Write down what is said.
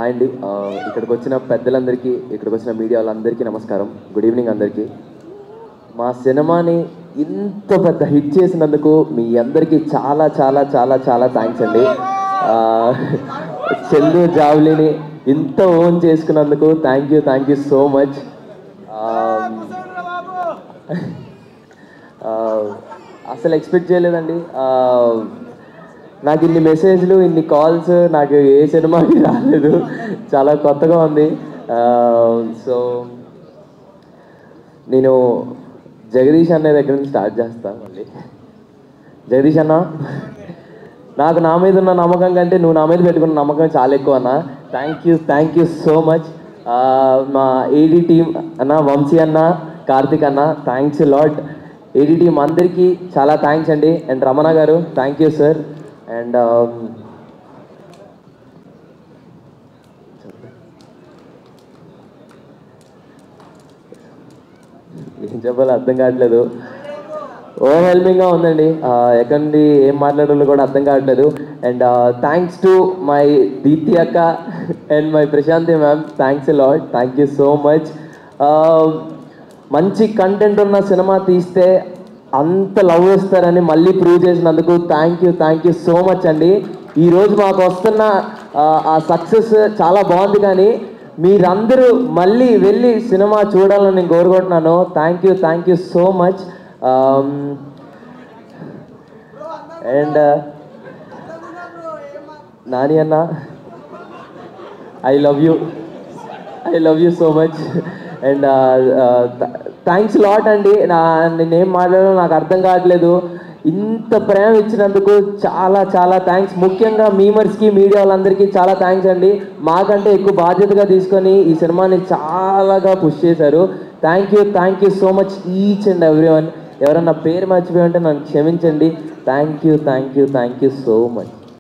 Hi అండి, ఇక్కడికి వచ్చిన పెద్దలందరికీ, ఇక్కడికి వచ్చిన మీడియా వాళ్ళందరికీ నమస్కారం. గుడ్ ఈవినింగ్ అందరికీ. మా సినిమాని ఇంత పెద్ద హిట్ చేసినందుకు మీ అందరికీ చాలా చాలా చాలా చాలా థ్యాంక్స్ అండి. చందు జావ్లీని ఇంత ఓన్ చేసుకున్నందుకు థ్యాంక్ యూ సో మచ్. అసలు ఎక్స్పెక్ట్ చేయలేదండి. నాకు ఇన్ని మెసేజ్లు, ఇన్ని కాల్స్ నాకు ఏ సినిమాకి రాలేదు. చాలా కొత్తగా ఉంది. సో నేను జగదీష్ అన్న దగ్గర నుంచి స్టార్ట్ చేస్తాను. మళ్ళీ జగదీష్ అన్న, నాకు నా మీద ఉన్న నమ్మకం కంటే నువ్వు నా మీద పెట్టుకున్న నమ్మకం చాలా ఎక్కువ అన్న. Thank you so much. మా ఏడీ టీం అన్న, వంశీ అన్న, కార్తిక్ అన్న, థ్యాంక్స్ లాట్. ఏడీ టీం అందరికీ చాలా థ్యాంక్స్ అండి. అండ్ రమణ గారు, థ్యాంక్ యూ సార్. అండ్ ఏం చెప్పాలో అర్థం కావట్లేదు. ఓవర్వెల్మింగ్గా ఉందండి. ఎక్కడి నుండి ఏం మాట్లాడాలో కూడా అర్థం కావట్లేదు. And thanks to my Deepti అక్క and my Prashanti ma'am, thanks lot. Thank you so much. మంచి కంటెంట్ ఉన్న సినిమా తీస్తే అంత లవ్ ఇస్తారని మళ్ళీ ప్రూవ్ చేసినందుకు థ్యాంక్ యూ సో మచ్ అండి. ఈరోజు మాకు వస్తున్న ఆ సక్సెస్ చాలా బాగుంది, కానీ మీరందరూ మళ్ళీ వెళ్ళి సినిమా చూడాలని నేను కోరుకుంటున్నాను. Thank you so much. And Nani అన్న, I love you so much. And thanks lot అండి. నేనేం మాట్లాడాలో నాకు అర్థం కావట్లేదు. ఇంత ప్రేమ ఇచ్చినందుకు చాలా చాలా థ్యాంక్స్. ముఖ్యంగా మీమర్స్కి, మీడియా వాళ్ళందరికీ చాలా థ్యాంక్స్ అండి. మాకంటే ఎక్కువ బాధ్యతగా తీసుకొని ఈ సినిమాని చాలాగా పుష్ చేశారు. Thank you so much each and every one. ఎవరన్నా పేరు మర్చిపోయి ఉంటే నన్ను క్షమించండి. Thank you so much.